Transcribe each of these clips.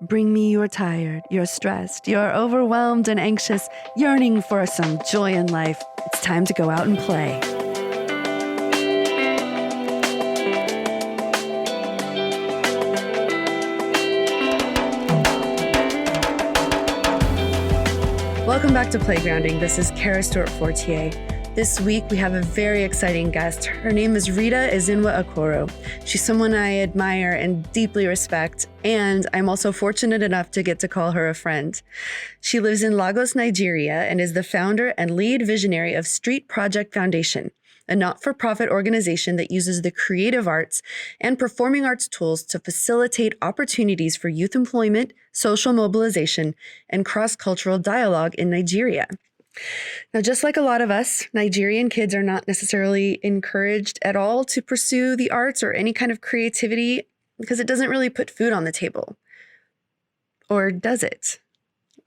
Bring me you're tired, you're stressed, you're overwhelmed and anxious, yearning for some joy in life. It's time to go out and play. Welcome back to Playgrounding. This is Kara Stewart-Fortier. This week, we have a very exciting guest. Her name is Rita Ezenwa-Okoro. She's someone I admire and deeply respect, and I'm also fortunate enough to get to call her a friend. She lives in Lagos, Nigeria, and is the founder and lead visionary of Street Project Foundation, a not-for-profit organization that uses the creative arts and performing arts tools to facilitate opportunities for youth employment, social mobilization, and cross-cultural dialogue in Nigeria. Now, just like a lot of us, Nigerian kids are not necessarily encouraged at all to pursue the arts or any kind of creativity because it doesn't really put food on the table. Or does it?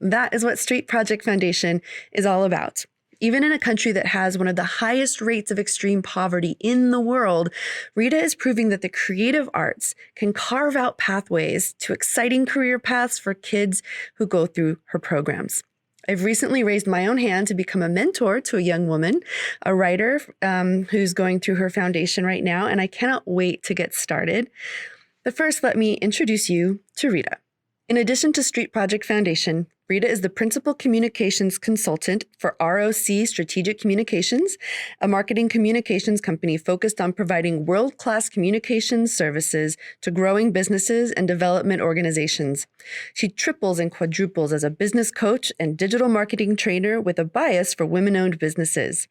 That is what Street Project Foundation is all about. Even in a country that has one of the highest rates of extreme poverty in the world, Rita is proving that the creative arts can carve out pathways to exciting career paths for kids who go through her programs. I've recently raised my own hand to become a mentor to a young woman, a writer who's going through her foundation right now, and I cannot wait to get started. But first, let me introduce you to Rita. In addition to Street Project Foundation, Rita is the principal communications consultant for ROC Strategic Communications, a marketing communications company focused on providing world-class communications services to growing businesses and development organizations. She triples and quadruples as a business coach and digital marketing trainer with a bias for women-owned businesses.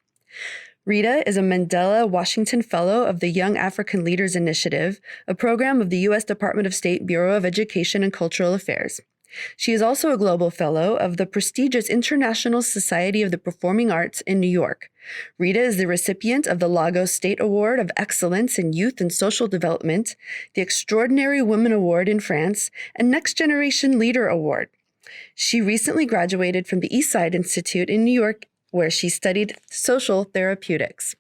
Rita is a Mandela Washington Fellow of the Young African Leaders Initiative, a program of the U.S. Department of State Bureau of Education and Cultural Affairs. She is also a Global Fellow of the prestigious International Society of the Performing Arts in New York. Rita is the recipient of the Lagos State Award of Excellence in Youth and Social Development, the Extraordinary Woman Award in France, and Next Generation Leader Award. She recently graduated from the Eastside Institute in New York, where she studied social therapeutics.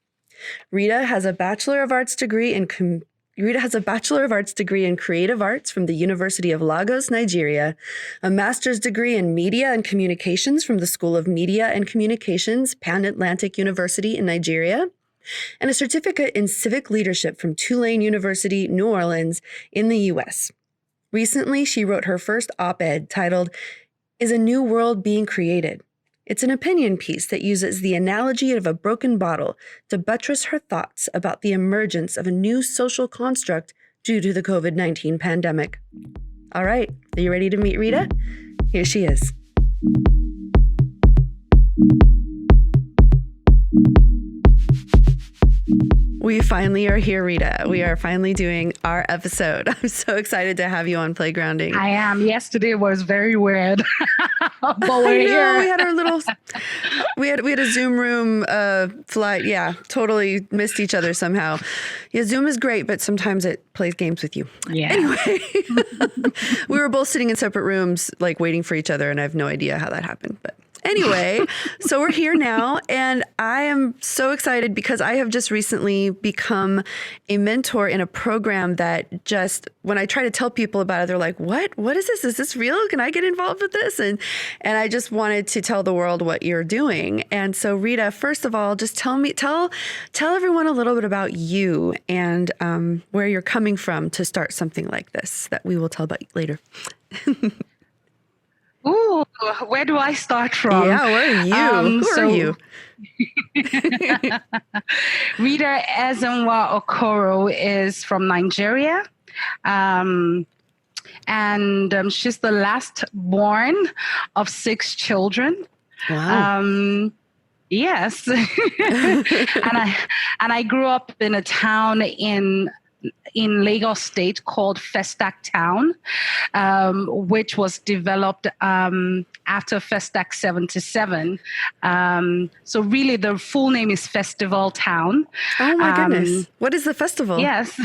Rita has a Bachelor of Arts degree in Creative Arts from the University of Lagos, Nigeria, a master's degree in Media and Communications from the School of Media and Communications, Pan Atlantic University in Nigeria, and a certificate in Civic Leadership from Tulane University, New Orleans in the U.S. Recently, she wrote her first op-ed titled, "Is a New World Being Created?" It's an opinion piece that uses the analogy of a broken bottle to buttress her thoughts about the emergence of a new social construct due to the COVID-19 pandemic. All right, are you ready to meet Rita? Here she is. We finally are here, Rita. We are finally doing our episode. I'm so excited to have you on Playgrounding. I am. Yesterday was very weird. But we're here. We had a Zoom room flight. Yeah, totally missed each other somehow. Yeah, Zoom is great, but sometimes it plays games with you. Yeah. Anyway, we were both sitting in separate rooms, like waiting for each other, and I have no idea how that happened, but anyway, so we're here now, and I am so excited because I have just recently become a mentor in a program that just, when I try to tell people about it, they're like, what? What is this? Is this real? Can I get involved with this? And I just wanted to tell the world what you're doing. And so, Rita, first of all, just tell everyone a little bit about you and where you're coming from to start something like this that we will tell about later. Ooh, where do I start from? Yeah, where are you? Who are you? Rita Ezenwa-Okoro is from Nigeria. And she's the last born of 6 children. Wow. Yes. and I grew up in a town in Lagos State called Festac Town, which was developed after Festac 77. So really the full name is Festival Town. Oh my goodness. What is the festival? Yes.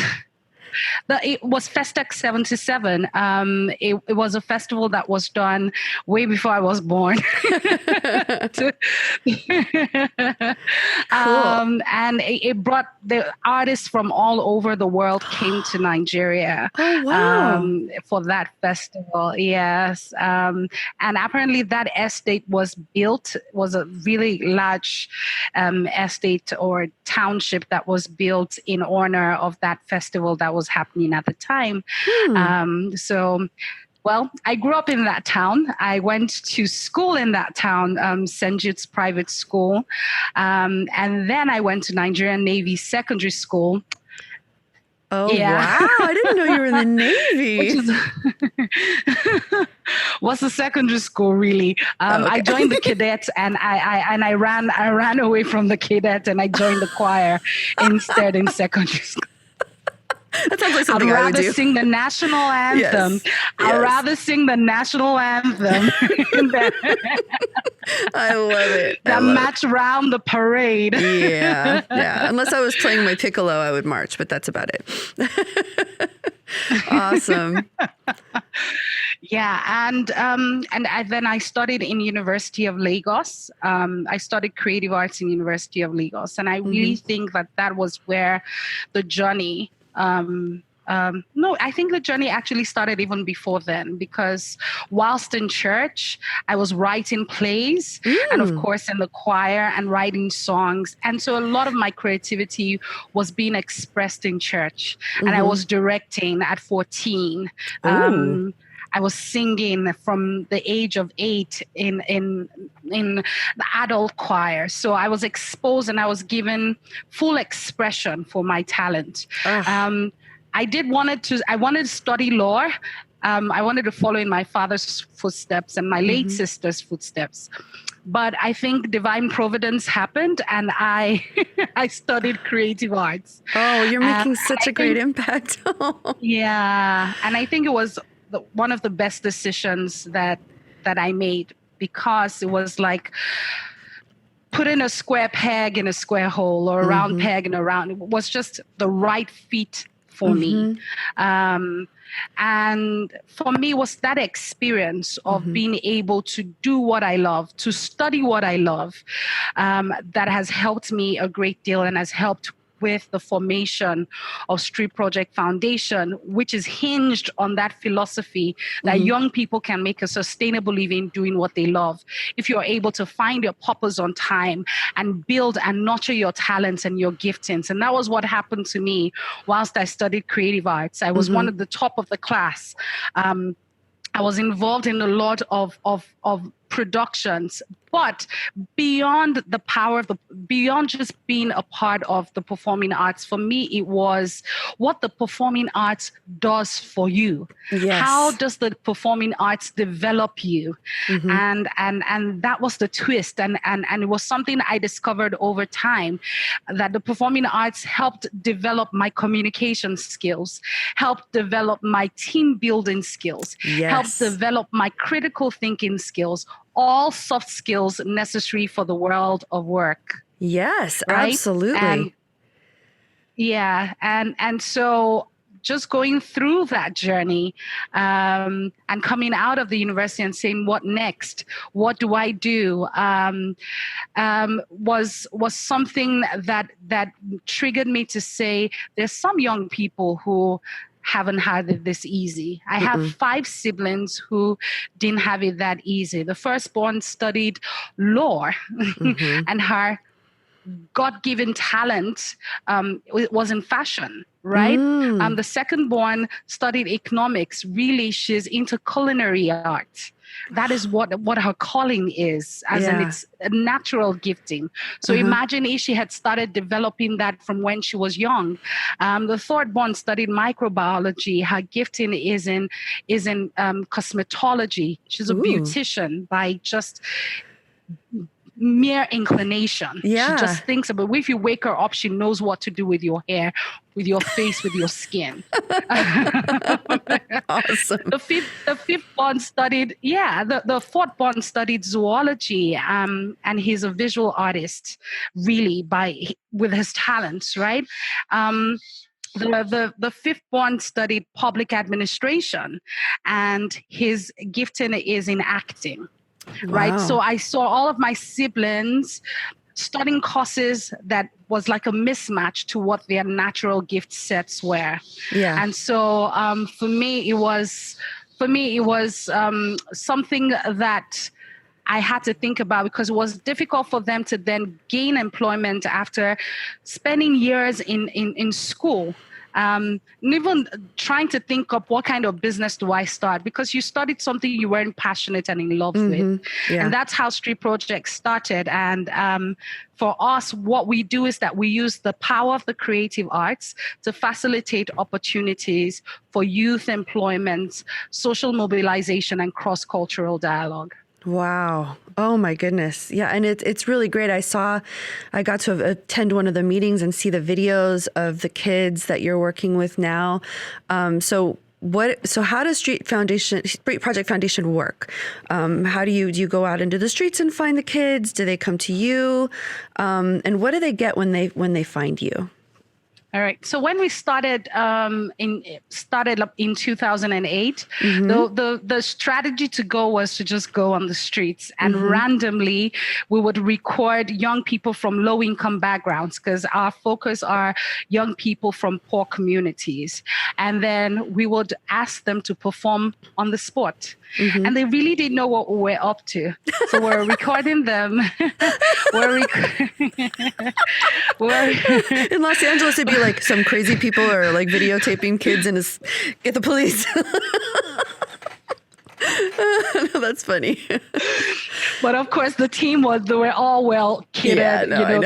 it was Festec 77. It was a festival that was done way before I was born. And it brought the artists from all over the world came to Nigeria. Oh, wow. For that festival. Yes. And apparently that estate was a really large estate or township that was built in honor of that festival that was happening at the time. Well, I grew up in that town. I went to school in that town, St. Jude's Private School. And then I went to Nigerian Navy Secondary School. Oh, yeah. Wow. I didn't know you were in the Navy. Was a secondary school, really. Okay. I joined the cadets and I ran away from the cadet and I joined the choir instead in secondary school. That sounds like something I would do. I'd rather sing the national anthem. Yes. I'd rather sing the national anthem. I love it. That match round the parade. Yeah. Unless I was playing my piccolo, I would march, but that's about it. Awesome. Yeah, and then I studied in University of Lagos. I studied creative arts in University of Lagos, and I really think that was where the journey. No, I think the journey actually started even before then, because whilst in church, I was writing plays and of course in the choir and writing songs. And so a lot of my creativity was being expressed in church, and I was directing at 14. I was singing from the age of 8 in the adult choir. So I was exposed and I was given full expression for my talent. I wanted to study law. I wanted to follow in my father's footsteps and my late sister's footsteps. But I think divine providence happened and I studied creative arts. Oh, you're making such a great impact. Yeah. And I think it was one of the best decisions that I made, because it was like putting a square peg in a square hole or a round peg in a round. It was just the right fit for me. And for me was that experience of being able to do what I love, to study what I love, that has helped me a great deal and has helped with the formation of Street Project Foundation, which is hinged on that philosophy that young people can make a sustainable living doing what they love. If you're able to find your purpose on time and build and nurture your talents and your giftings. And that was what happened to me whilst I studied creative arts. I was one of the top of the class. I was involved in a lot of productions, but beyond the power of beyond just being a part of the performing arts, for me, it was what the performing arts does for you. Yes. How does the performing arts develop you? And that was the twist. And it was something I discovered over time, that the performing arts helped develop my communication skills, helped develop my team building skills, helped develop my critical thinking skills, all soft skills necessary for the world of work. Yes, right? Absolutely. And so just going through that journey and coming out of the university and saying, what next? What do I do? Was something that triggered me to say, there's some young people who haven't had it this easy. I have 5 siblings who didn't have it that easy. The firstborn studied law and her God-given talent was in fashion, right? The secondborn studied economics. Really, she's into culinary art. That is what her calling is, as in it's a natural gifting. So imagine if she had started developing that from when she was young. The thirdborn studied microbiology. Her gifting is in cosmetology. She's a beautician by just mere inclination. She just thinks about it. If you wake her up, she knows what to do with your hair, with your face, with your skin. Awesome. The fifth born studied, the fourth born studied zoology, and he's a visual artist, really, with his talents, right? the fifth born studied public administration, and his gifting is in acting. Right. Wow. So I saw all of my siblings studying courses that was like a mismatch to what their natural gift sets were. Yeah. And so for me, it was something that I had to think about, because it was difficult for them to then gain employment after spending years in school. And even trying to think of what kind of business do I start, because you studied something you weren't passionate and in love with. Yeah. And that's how Street Project started. And for us, what we do is that we use the power of the creative arts to facilitate opportunities for youth employment, social mobilization, and cross-cultural dialogue. Wow. Oh my goodness. Yeah. And it's really great. I got to attend one of the meetings and see the videos of the kids that you're working with now. So how does Street Project Foundation work? How do you go out into the streets and find the kids? Do they come to you? And what do they get when they find you? All right. So when we started in 2008, the strategy to go was to just go on the streets, and randomly we would record young people from low income backgrounds, because our focus are young people from poor communities. And then we would ask them to perform on the spot. And they really didn't know what we were up to. So we're recording them. In Los Angeles, it'd be like some crazy people are like videotaping kids and get the police. No, that's funny. But of course, the team they were all well kitted. Yeah, no,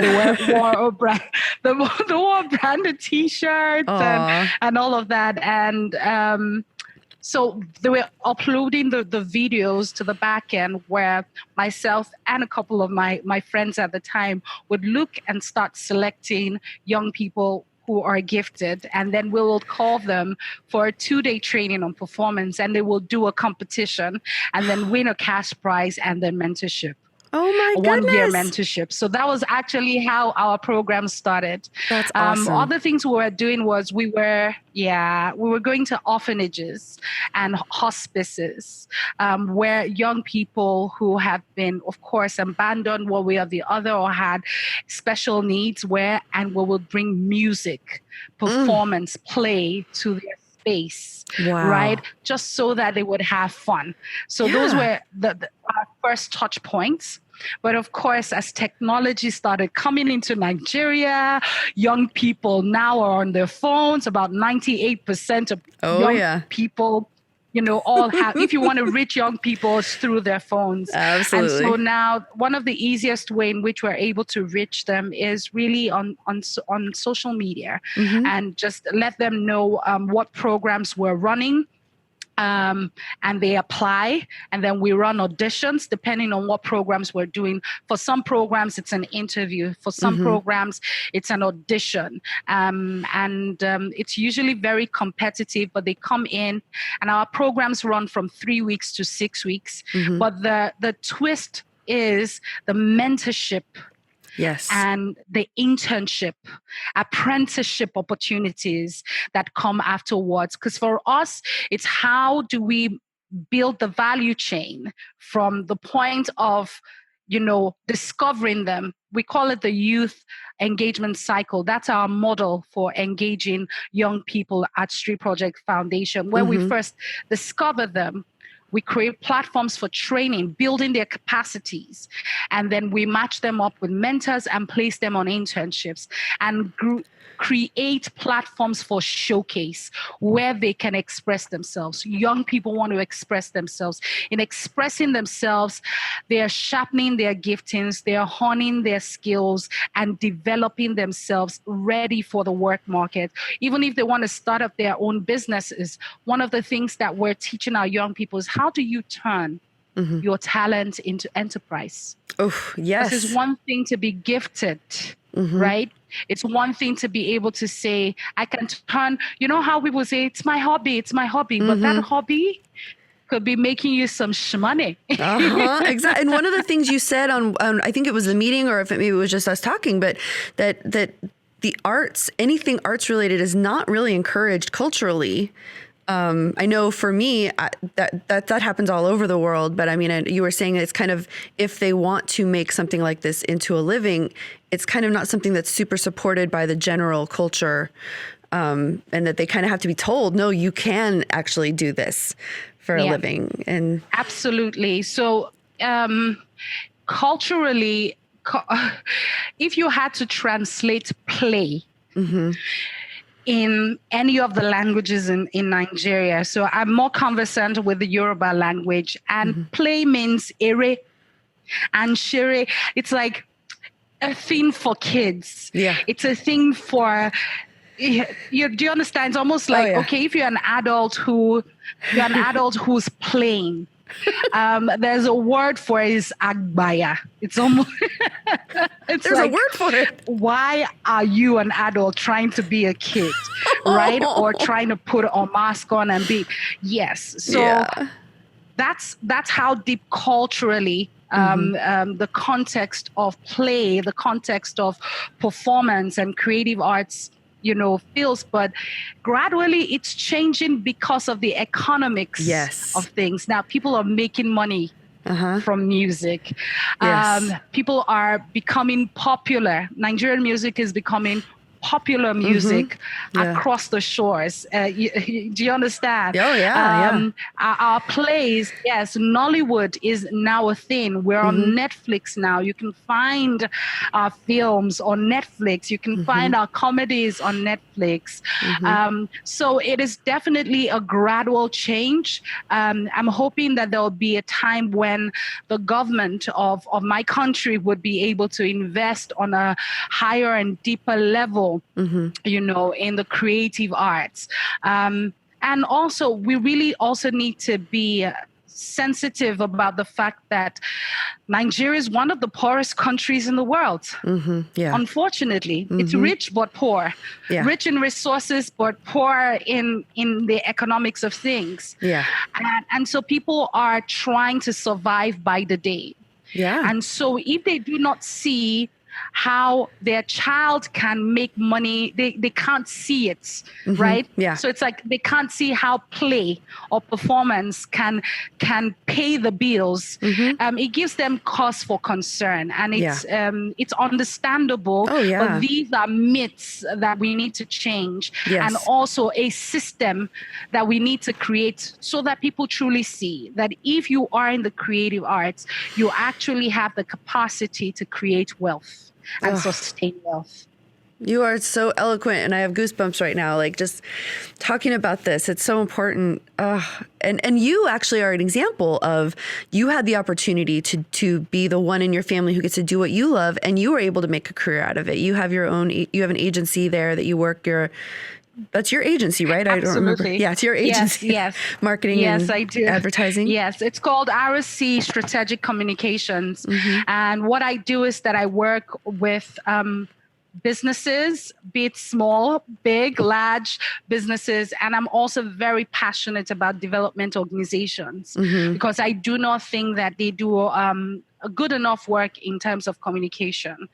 they wore branded T-shirts and all of that. And so they were uploading the videos to the back end, where myself and a couple of my friends at the time would look and start selecting young people who are gifted. And then we will call them for a 2-day training on performance, and they will do a competition and then win a cash prize and then mentorship. Oh my goodness. 1-year mentorship. So that was actually how our program started. That's awesome. Other things we were doing was we were going to orphanages and hospices, where young people who have been, of course, abandoned one way or the other, or had special needs, and we would bring music, performance, play to their space, right? Just so that they would have fun. So those were our first touch points. But of course, as technology started coming into Nigeria, young people now are on their phones. About 98% of young people, all have, if you want to reach young people, it's through their phones. Absolutely. And so now one of the easiest way in which we're able to reach them is really on social media, and just let them know what programs we're running. And they apply, and then we run auditions depending on what programs we're doing. For some programs, it's an interview. For some programs, it's an audition. And it's usually very competitive, but they come in, and our programs run from 3 weeks to 6 weeks. But the twist is the mentorship. Yes. And the internship, apprenticeship opportunities that come afterwards. Because for us, it's how do we build the value chain from the point of, discovering them. We call it the youth engagement cycle. That's our model for engaging young people at Street Project Foundation, where we first discover them. We create platforms for training, building their capacities, and then we match them up with mentors and place them on internships, and create platforms for showcase where they can express themselves. Young people want to express themselves. In expressing themselves, they are sharpening their giftings, they are honing their skills and developing themselves ready for the work market. Even if they want to start up their own businesses, one of the things that we're teaching our young people is how do you turn your talent into enterprise? Oh, yes. This is one thing to be gifted, right? It's one thing to be able to say, I can turn, how people say, it's my hobby. But that hobby could be making you some money. Exactly. And one of the things you said on I think it was the meeting, or if maybe it was just us talking, but that the arts, anything arts related, is not really encouraged culturally. I know for me, that happens all over the world. But I mean, you were saying it's kind of, if they want to make something like this into a living, it's kind of not something that's super supported by the general culture, and that they kind of have to be told, no, you can actually do this for a living. And absolutely. So culturally, if you had to translate play, in any of the languages in Nigeria. So I'm more conversant with the Yoruba language, and play means ere and shere. It's like a thing for kids. Yeah. It's a thing for, do you understand? It's almost like, okay, if you're an adult who's playing, there's a word for it, is agbaya. It's almost there's like, a word for it. Why are you an adult trying to be a kid, right? Or trying to put a mask on and be, yes. So that's how deep culturally the context of play, the context of performance and creative arts, feels, but gradually it's changing because of the economics of things. Now people are making money from music. People are becoming popular. Nigerian music is becoming popular music across the shores. Do you understand? Oh, yeah. Our plays, yes, Nollywood is now a thing. We're on Netflix now. You can find our films on Netflix. You can find our comedies on Netflix. So it is definitely a gradual change. I'm hoping that there will be a time when the government of my country would be able to invest on a higher and deeper level, in the creative arts. And also, we really also need to be sensitive about the fact that Nigeria is one of the poorest countries in the world. Unfortunately, it's rich but poor. Rich in resources but poor in the economics of things. And so people are trying to survive by the day. And so if they do not see how their child can make money, they can't see it, right? So it's like they can't see how play or performance can pay the bills. It gives them cause for concern, and it's understandable. But these are myths that we need to change, and also a system that we need to create so that people truly see that if you are in the creative arts, you actually have the capacity to create wealth and sustain wealth. You are so eloquent, and I have goosebumps right now, like just talking about this. It's so important. And you actually are an example of, you had the opportunity to be the one in your family who gets to do what you love, and you were able to make a career out of it. You have you have an agency there that you work that's your agency, right? Absolutely. I don't remember. Yeah, it's your agency. Yes. Marketing and I do. Advertising. Yes, it's called RSC Strategic Communications. And what I do is that I work with businesses, be it small, big, large businesses. And I'm also very passionate about development organizations because I do not think that they do a good enough work in terms of communication.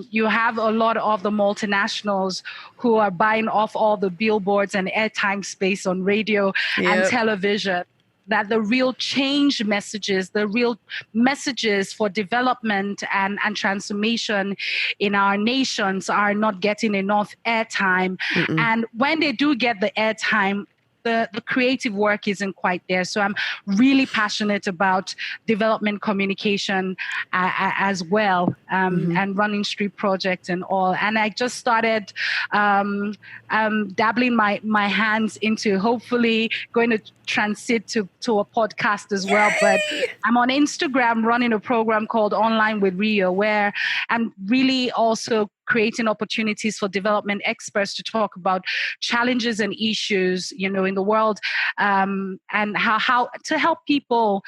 You have a lot of the multinationals who are buying off all the billboards and airtime space on radio and television, that the real change messages, the real messages for development and transformation in our nations are not getting enough airtime. And when they do get the airtime, the creative work isn't quite there. So I'm really passionate about development communication as well, and running street projects and all. And I just started dabbling my hands into hopefully going to transit to a podcast as well. But I'm on Instagram running a program called Online with Rio, where I'm really also creating opportunities for development experts to talk about challenges and issues, in the world, and how to help people,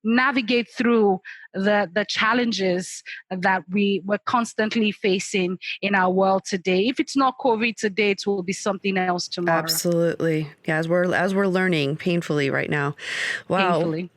navigate through the challenges that we're constantly facing in our world today. If it's not COVID today, it will be something else tomorrow. Absolutely. Yeah, as we're learning painfully right now. Wow. Painfully.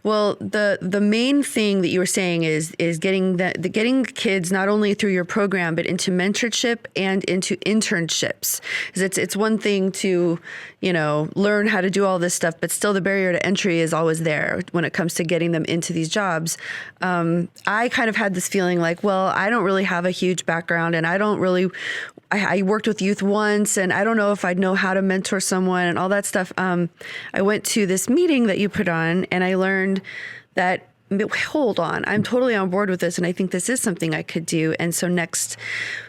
Well, the main thing that you were saying is getting kids not only through your program but into mentorship and into internships. 'Cause it's one thing to, learn how to do all this stuff, but still the barrier to entry is always there when it comes to getting them into these jobs. I kind of had this feeling like, well, I don't really have a huge background, and I worked with youth once, and I don't know if I'd know how to mentor someone and all that stuff. I went to this meeting that you put on, and I learned that, hold on, I'm totally on board with this, and I think this is something I could do. And so next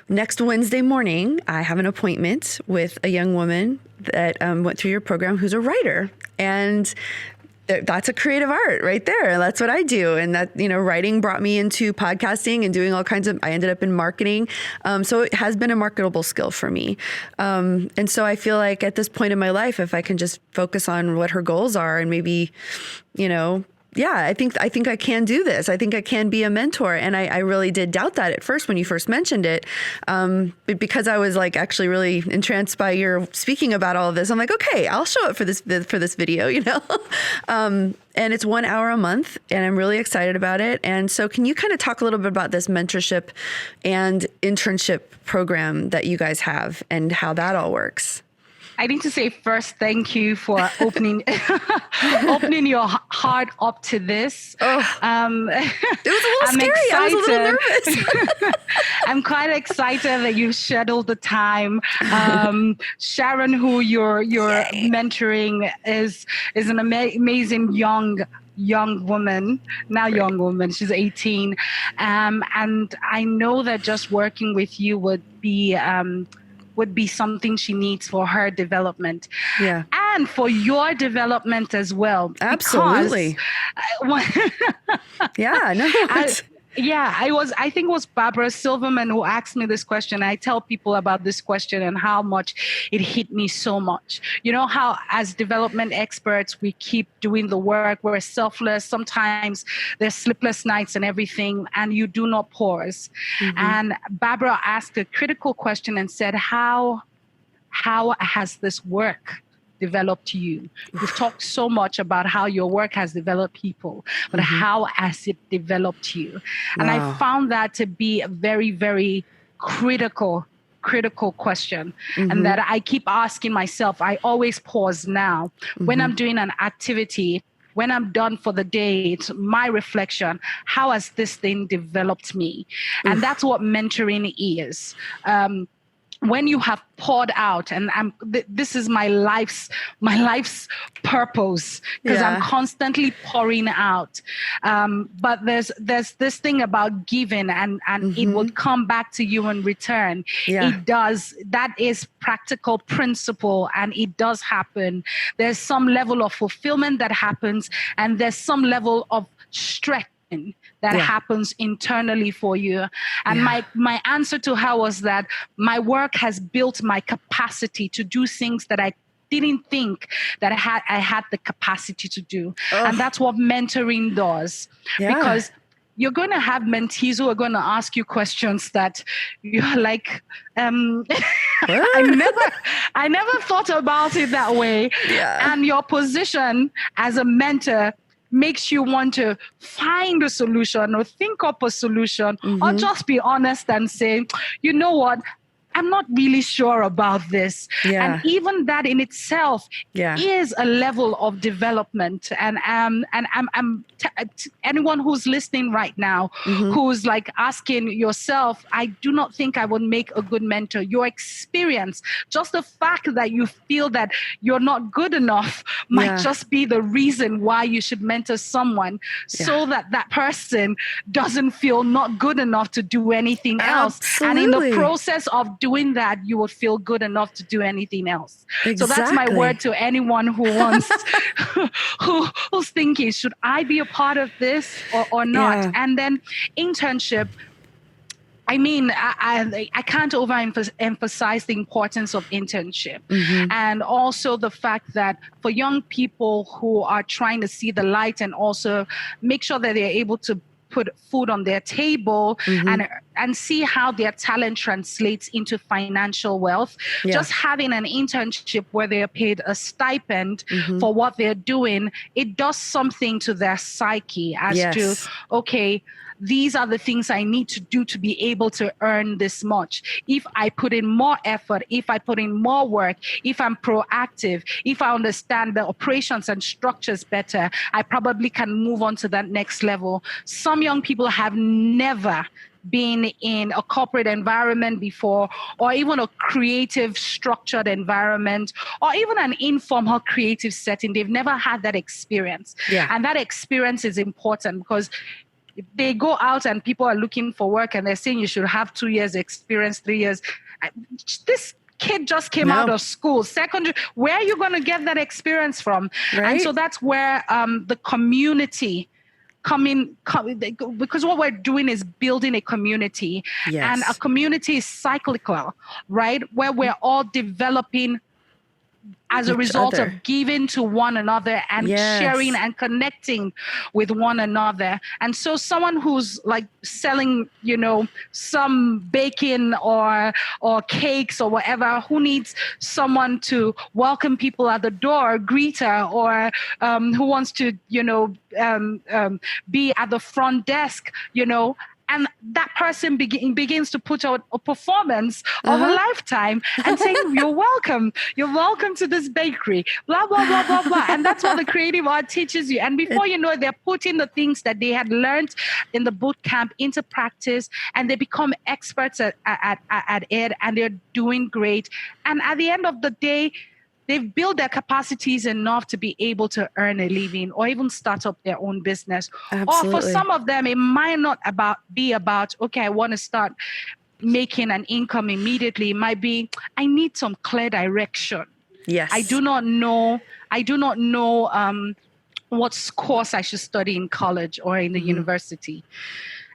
Wednesday morning, I have an appointment with a young woman that went through your program who's a writer. And that's a creative art right there. That's what I do. And that, writing brought me into podcasting and doing all kinds of, I ended up in marketing. So it has been a marketable skill for me. And so I feel like at this point in my life, if I can just focus on what her goals are and maybe, I think I can do this. I think I can be a mentor. And I really did doubt that at first when you first mentioned it. But because I was like actually really entranced by your speaking about all of this, I'm like, okay, I'll show up for this video, and it's 1 hour a month, and I'm really excited about it. And so can you kind of talk a little bit about this mentorship and internship program that you guys have and how that all works? I need to say first, thank you for opening your heart up to this. Oh, it was a little scary. Excited. I was a little nervous. I'm quite excited that you scheduled the time. Sharon, who you're mentoring, is an amazing young woman, young woman. She's 18. And I know that just working with you would be something she needs for her development. Yeah. And for your development as well. Absolutely. Yeah, no. I think it was Barbara Silverman who asked me this question. I tell people about this question and how much it hit me so much. You know how as development experts, we keep doing the work. We're selfless. Sometimes there's sleepless nights and everything, and you do not pause. Mm-hmm. And Barbara asked a critical question and said, how has this work developed you? We've talked so much about how your work has developed people, but mm-hmm. how has it developed you? And wow. I found that to be a very, very critical question. Mm-hmm. And that I keep asking myself. I always pause now mm-hmm. when I'm doing an activity. When I'm done for the day, it's my reflection. How has this thing developed me? And that's what mentoring is. When you have poured out, and this is my life's purpose, because I'm constantly pouring out. But there's this thing about giving, and mm-hmm. it will come back to you in return. Yeah. It does. That is practical principle, and it does happen. There's some level of fulfillment that happens, and there's some level of stretch that happens internally for you. And my answer to her was that my work has built my capacity to do things that I didn't think that I had the capacity to do. Oh. And that's what mentoring does. Yeah. Because you're going to have mentees who are going to ask you questions that you're like, I never thought about it that way. Yeah. And your position as a mentor makes you want to find a solution or think up a solution mm-hmm. or just be honest and say, you know what? I'm not really sure about this. Yeah. And even that in itself is a level of development. And anyone who's listening right now, mm-hmm. who's like asking yourself, I do not think I would make a good mentor. Your experience, just the fact that you feel that you're not good enough might just be the reason why you should mentor someone so that that person doesn't feel not good enough to do anything else. And in the process of doing that, you will feel good enough to do anything else. Exactly. So that's my word to anyone who wants, who's thinking, should I be a part of this or not? Yeah. And then internship, I mean, I can't overemphasize the importance of internship. Mm-hmm. And also the fact that for young people who are trying to see the light and also make sure that they're able to put food on their table mm-hmm. and and see how their talent translates into financial wealth. Yeah. Just having an internship where they're paid a stipend for what they're doing, it does something to their psyche as to, okay, these are the things I need to do to be able to earn this much. If I put in more effort, if I put in more work, if I'm proactive, if I understand the operations and structures better, I probably can move on to that next level. Some young people have never been in a corporate environment before, or even a creative structured environment, or even an informal creative setting. They've never had that experience. And that experience is important, because if they go out and people are looking for work and they're saying you should have 2 years experience, 3 years. This kid just came out of school, secondary. Where are you going to get that experience from? Right? And so that's where the community because what we're doing is building a community, and a community is cyclical, right? Where we're all developing as a result of giving to one another and sharing and connecting with one another. And so someone who's like selling, some baking or cakes or whatever, who needs someone to welcome people at the door, greet her, or who wants to, be at the front desk, and that person begins to put out a performance of a lifetime and saying, you're welcome to this bakery, blah, blah, blah, blah, blah. And that's what the creative art teaches you. And before you know it, they're putting the things that they had learned in the boot camp into practice, and they become experts at it, and they're doing great. And at the end of the day, they've built their capacities enough to be able to earn a living or even start up their own business. Absolutely. Or for some of them, it might not be about, okay, I want to start making an income immediately. It might be, I need some clear direction. Yes. I do not know what course I should study in college or in the university.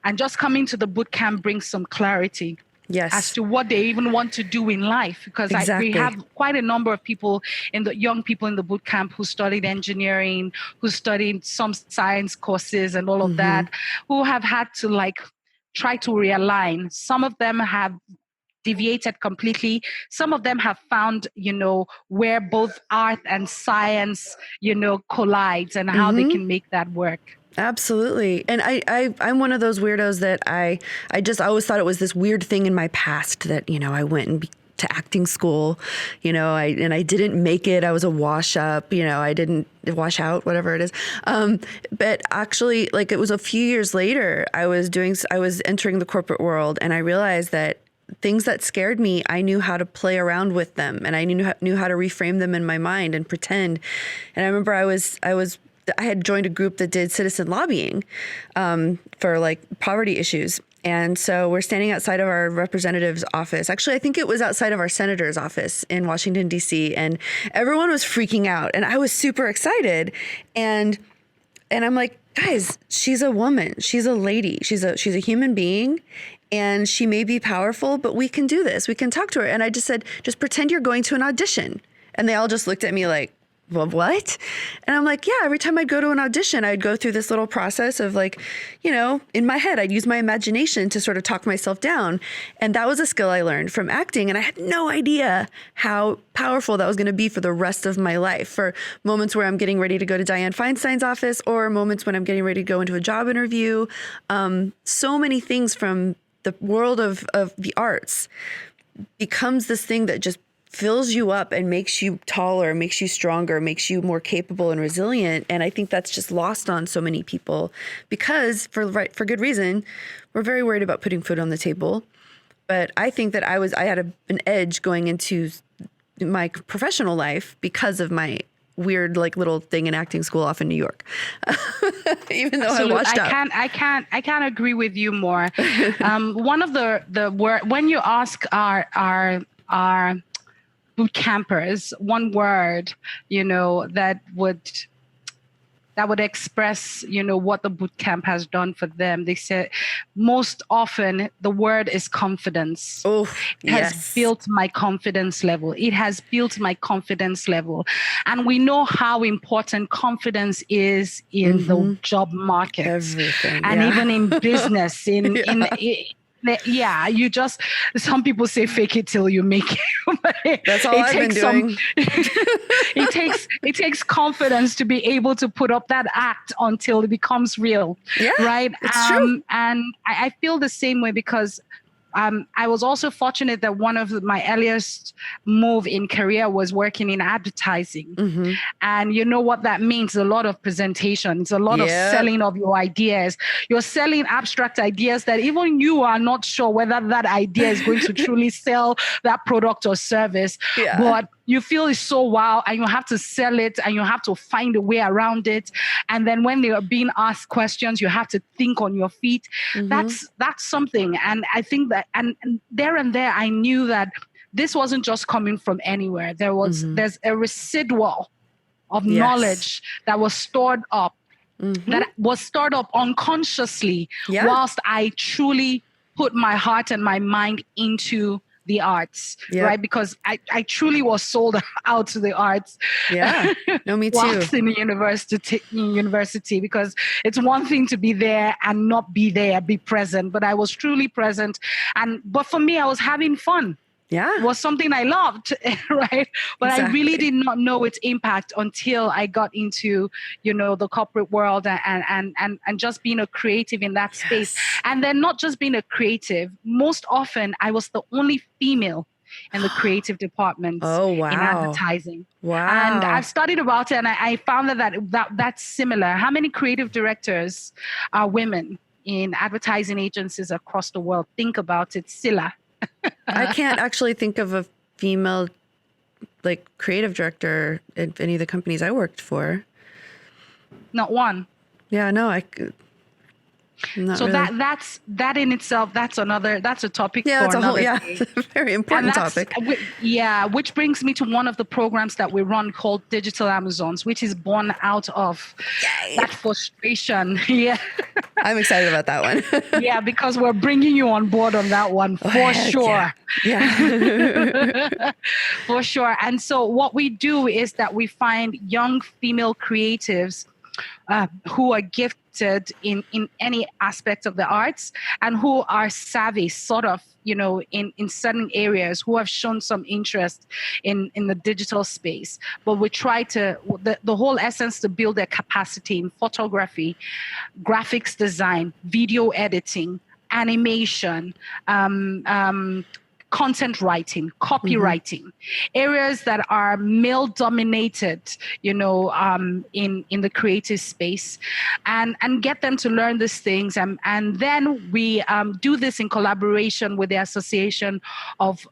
And just coming to the boot camp brings some clarity. As to what they even want to do in life, because we have quite a number of people young people in the boot camp who studied engineering, who studied some science courses and all of that, who have had to try to realign. Some of them have deviated completely. Some of them have found, where both art and science, collides, and how they can make that work. Absolutely. And I'm one of those weirdos that I always thought it was this weird thing in my past that, I went to acting school, and I didn't make it. I was a wash up, I didn't wash out, whatever it is. But actually, it was a few years later, I was entering the corporate world, and I realized that things that scared me, I knew how to play around with them, and I knew how to reframe them in my mind and pretend. And I remember I had joined a group that did citizen lobbying for poverty issues. And so we're standing outside of our representative's office. Actually, I think it was outside of our senator's office in Washington, D.C. And everyone was freaking out. And I was super excited. And I'm like, guys, she's a woman. She's a lady. She's a human being. And she may be powerful, but we can do this. We can talk to her. And I just said, just pretend you're going to an audition. And they all just looked at me like, well, what? And I'm like, yeah, every time I'd go to an audition, I'd go through this little process of in my head, I'd use my imagination to sort of talk myself down. And that was a skill I learned from acting. And I had no idea how powerful that was going to be for the rest of my life, for moments where I'm getting ready to go to Dianne Feinstein's office, or moments when I'm getting ready to go into a job interview. So many things from the world of the arts becomes this thing that just fills you up and makes you taller, makes you stronger, makes you more capable and resilient. And I think that's just lost on so many people because for good reason, we're very worried about putting food on the table. But I think that I had an edge going into my professional life because of my weird little thing in acting school off in New York. Even though Absolutely. I washed up. I can't agree with you more. One of the word, when you ask our boot campers one word, that would express, what the boot camp has done for them. They said most often the word is confidence. Oh, it has built my confidence level. It has built my confidence level. And we know how important confidence is in the job market. Everything. And even in business, in Yeah, some people say fake it till you make it. That's all I've been doing. It takes confidence to be able to put up that act until it becomes real. Yeah, right. It's true. And I feel the same way because I was also fortunate that one of my earliest move in career was working in advertising. Mm-hmm. And you know what that means? A lot of presentation. It's a lot of selling of your ideas. You're selling abstract ideas that even you are not sure whether that idea is going to truly sell that product or service. Yeah. But you feel it's so wow, and you have to sell it, and you have to find a way around it. And then when they are being asked questions, you have to think on your feet. Mm-hmm. That's something. And I think that, and there I knew that this wasn't just coming from anywhere. There's a residual of knowledge that was stored up, that was stored up unconsciously, whilst I truly put my heart and my mind into the arts, right? Because I truly was sold out to the arts. Yeah, no, me too. Whilst in university, because it's one thing to be there and not be there, be present. But I was truly present, but for me, I was having fun. Yeah, it was something I loved, right? But I really did not know its impact until I got into, the corporate world and just being a creative in that space. And then not just being a creative, most often I was the only female in the creative department in advertising. Wow. And I've studied about it, and I found that's similar. How many creative directors are women in advertising agencies across the world? Think about it, Silla. I can't actually think of a female creative director in any of the companies I worked for. Not one. Yeah, no, so really. That in itself, that's a topic for another day. It's a very important topic. Which brings me to one of the programs that we run called Digital Amazons, which is born out of that frustration. Yeah. I'm excited about that one. Yeah, because we're bringing you on board on that one for sure. Yeah. For sure. And so what we do is that we find young female creatives who are gifted in any aspect of the arts and who are savvy sort of, in certain areas, who have shown some interest in the digital space. But we try to, the whole essence to build their capacity in photography, graphics design, video editing, animation, content writing, copywriting, areas that are male dominated, in the creative space, and get them to learn these things. And then we do this in collaboration with the association of,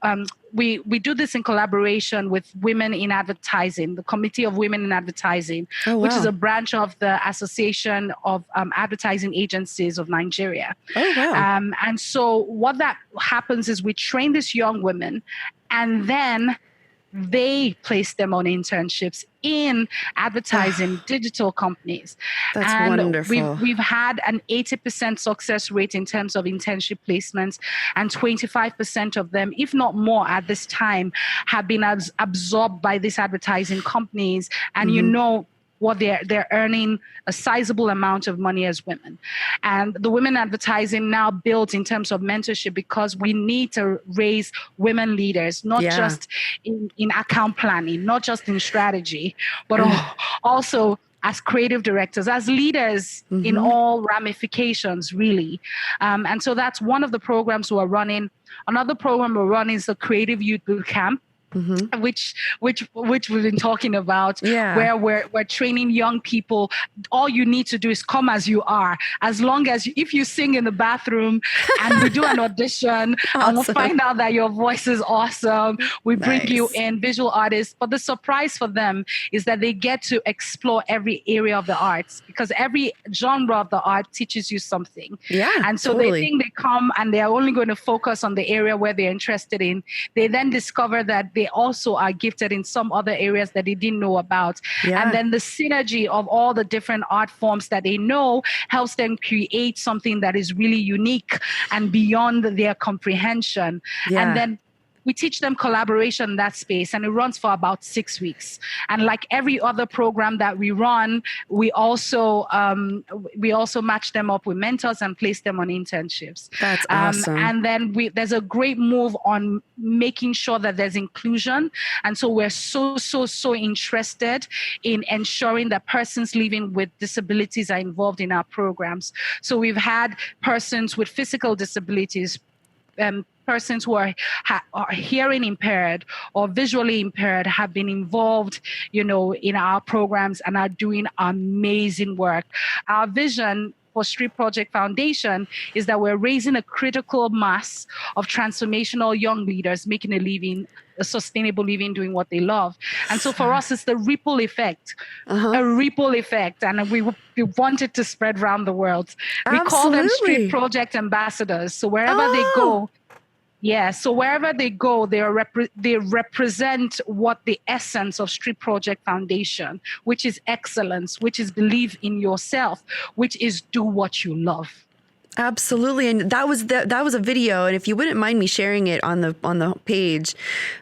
we do this in collaboration with Women in Advertising, the Committee of Women in Advertising, which is a branch of the Association of Advertising Agencies of Nigeria. Oh, wow. And so what that happens is we train these young women, and then they place them on internships in advertising digital companies. That's and wonderful. We've had an 80% success rate in terms of internship placements, and 25% of them, if not more at this time, have been absorbed by these advertising companies. And what they're earning a sizable amount of money as women. And the Women Advertising now builds in terms of mentorship, because we need to raise women leaders, not just in account planning, not just in strategy, but also as creative directors, as leaders in all ramifications, really. And so that's one of the programs we're running. Another program we're running is the Creative Youth Bootcamp, which we've been talking about, where we're training young people. All you need to do is come as you are. As long as if you sing in the bathroom and we do an audition and we'll find out that your voice is awesome, we bring you in, visual artists. But the surprise for them is that they get to explore every area of the arts, because every genre of the art teaches you something. And so they think they come and they're only going to focus on the area where they're interested in. They then discover that they also are gifted in some other areas that they didn't know about. And then the synergy of all the different art forms that they know helps them create something that is really unique and beyond their comprehension. And then we teach them collaboration in that space, and it runs for about 6 weeks. And like every other program that we run, we also match them up with mentors and place them on internships. That's awesome. And then there's a great move on making sure that there's inclusion. And so we're so interested in ensuring that persons living with disabilities are involved in our programs. So we've had persons with physical disabilities, persons who are hearing impaired or visually impaired have been involved, in our programs and are doing amazing work. Our vision for Street Project Foundation is that we're raising a critical mass of transformational young leaders making a sustainable living, doing what they love. And so for us, it's the ripple effect, a ripple effect. And we wanted to spread around the world. We call them Street Project Ambassadors. So wherever they go, they represent what the essence of Street Project Foundation, which is excellence, which is believe in yourself, which is do what you love. Absolutely. And that was a video. And if you wouldn't mind me sharing it on the page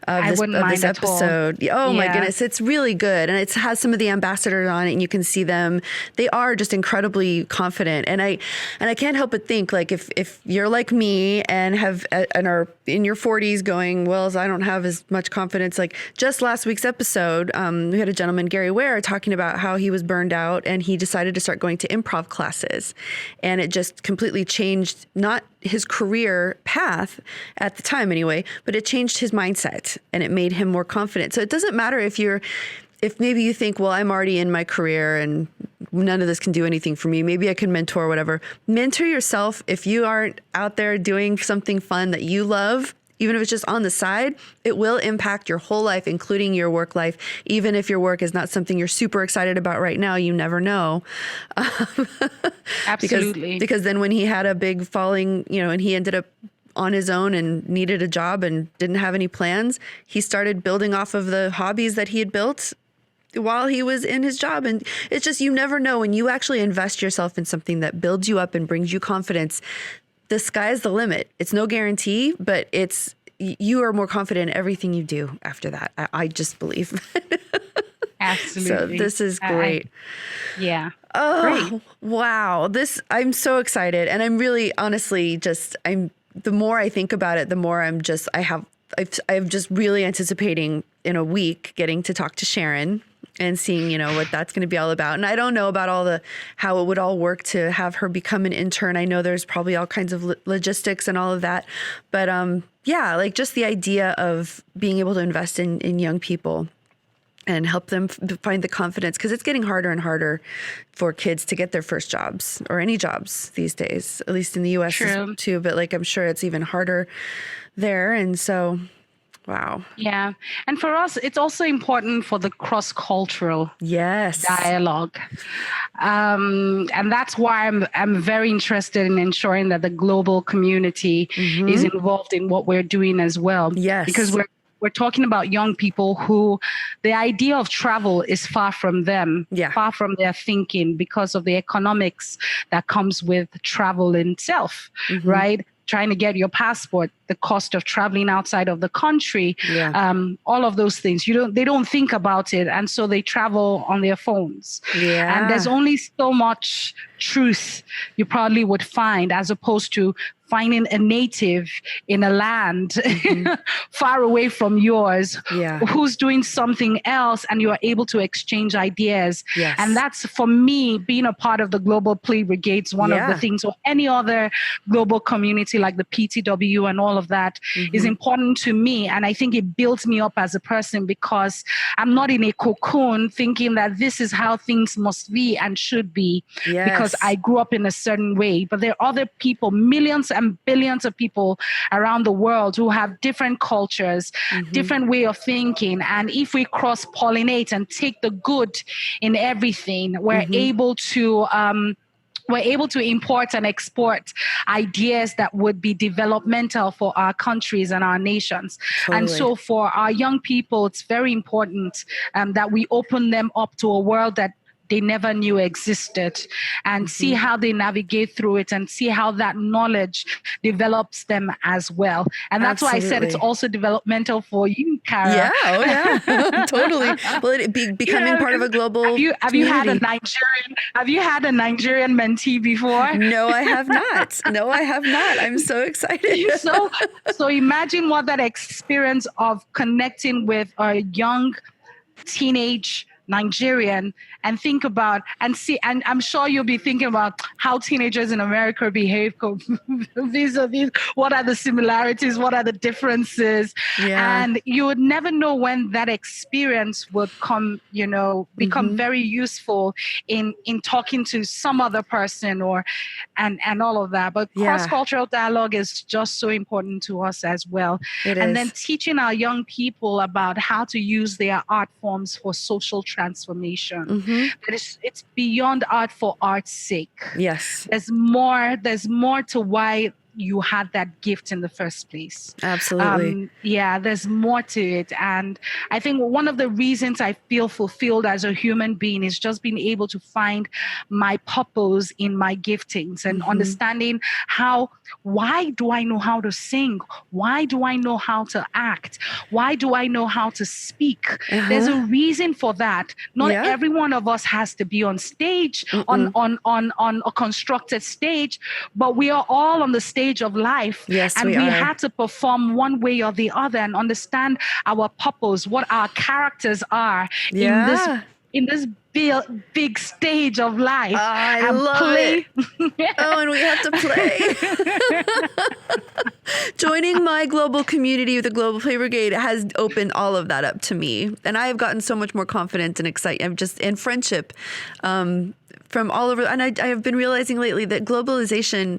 of this episode. Oh my goodness. It's really good. And it has some of the ambassadors on it and you can see them. They are just incredibly confident. And I can't help but think, like, if you're like me and are in your 40s going, well, I don't have as much confidence. Like just last week's episode, we had a gentleman, Gary Ware, talking about how he was burned out and he decided to start going to improv classes. And it just completely changed not his career path at the time anyway, but it changed his mindset and it made him more confident. So it doesn't matter if maybe you think, well, I'm already in my career and none of this can do anything for me. Maybe I can mentor or whatever. Mentor yourself. If you aren't out there doing something fun that you love, even if it's just on the side, it will impact your whole life, including your work life. Even if your work is not something you're super excited about right now, you never know. Absolutely. Because then when he had a big falling, and he ended up on his own and needed a job and didn't have any plans, he started building off of the hobbies that he had built while he was in his job. And it's just, you never know when you actually invest yourself in something that builds you up and brings you confidence. The sky's the limit. It's no guarantee, but you are more confident in everything you do after that. I just believe. Absolutely. So this is great. Yeah. Oh, great. Wow. I'm so excited. And I'm really, honestly, the more I think about it, the more I'm just really anticipating in a week getting to talk to Sharon and seeing, what that's going to be all about. And I don't know about how it would all work to have her become an intern. I know there's probably all kinds of logistics and all of that. But like just the idea of being able to invest in young people and help them find the confidence, because it's getting harder and harder for kids to get their first jobs or any jobs these days, at least in the U.S. too. But like, I'm sure it's even harder there. And so... Wow. Yeah. And for us, it's also important for the cross-cultural dialogue. And that's why I'm very interested in ensuring that the global community is involved in what we're doing as well. Yes. Because we're talking about young people who the idea of travel is far from them, far from their thinking because of the economics that comes with travel itself, right? Trying to get your passport, the cost of traveling outside of the country, all of those things. They don't think about it. And so they travel on their phones. Yeah. And there's only so much truth you probably would find as opposed to finding a native in a land far away from yours who's doing something else and you are able to exchange ideas. Yes. And that's, for me, being a part of the Global Play Brigades, one of the things, or any other global community like the PTW and all of that is important to me. And I think it builds me up as a person because I'm not in a cocoon thinking that this is how things must be and should be because I grew up in a certain way. But there are other people, millions and billions of people around the world who have different cultures, different way of thinking. And if we cross-pollinate and take the good in everything, we're able to import and export ideas that would be developmental for our countries and our nations. Totally. And so for our young people, it's very important that we open them up to a world that they never knew existed, and see how they navigate through it, and see how that knowledge develops them as well. And that's why I said it's also developmental for you, Kara. Yeah, oh yeah, totally. Well, becoming part of a global have you had a Nigerian mentee before? No, I have not. I'm so excited. So imagine what that experience of connecting with a young teenage Nigerian, and think about and see, and I'm sure you'll be thinking about how teenagers in America behave vis-a-vis, what are the similarities, what are the differences, and you would never know when that experience would come, become very useful in talking to some other person and all of that. But cross-cultural dialogue is just so important to us as well. Then teaching our young people about how to use their art forms for social transformation. It's beyond art for art's sake. Yes. There's more to why you had that gift in the first place. Absolutely. There's more to it. And I think one of the reasons I feel fulfilled as a human being is just being able to find my purpose in my giftings and understanding why do I know how to sing? Why do I know how to act? Why do I know how to speak? There's a reason for that. Not every one of us has to be on stage, on a constructed stage, but we are all on the stage of life. Yes, and we are. had to perform one way or the other and understand our purpose, what our characters are in this big stage of life. I love it. Oh, and we have to play. Joining my global community with the Global Play Brigade has opened all of that up to me. And I have gotten so much more confident and excited just in friendship from all over. And I have been realizing lately that globalization,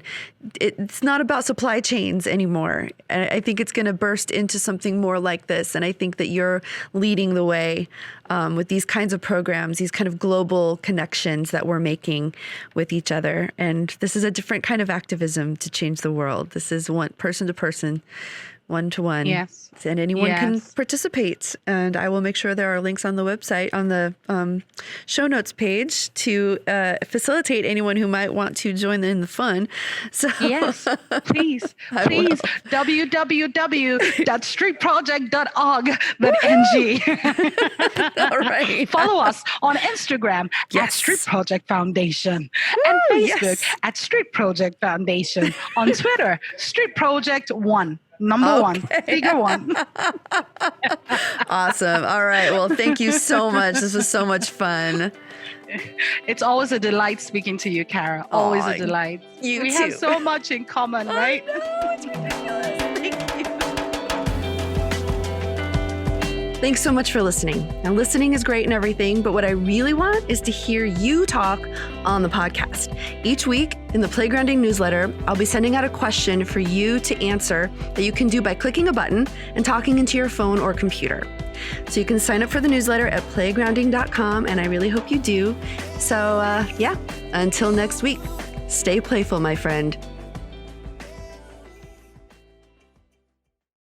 it's not about supply chains anymore. And I think it's going to burst into something more like this. And I think that you're leading the way with these kinds of programs, these kind of global connections that we're making with each other. And this is a different kind of activism to change the world. This is one person to person, one to one. Yes. And anyone can participate. And I will make sure there are links on the website, on the show notes page to facilitate anyone who might want to join in the fun. So yes, please. www.streetproject.org.ng. All right. Follow us on Instagram at Street Project Foundation and Facebook at Street Project Foundation. On Twitter, Street Project 1. Number one, figure one. Awesome. All right. Well, thank you so much. This was so much fun. It's always a delight speaking to you, Kara. Always a delight. We have so much in common, right? I know. It's ridiculous. Thank you. Thanks so much for listening. Now, listening is great and everything, but what I really want is to hear you talk on the podcast. Each week in the Playgrounding newsletter, I'll be sending out a question for you to answer that you can do by clicking a button and talking into your phone or computer. So you can sign up for the newsletter at playgrounding.com, and I really hope you do. So until next week, stay playful, my friend.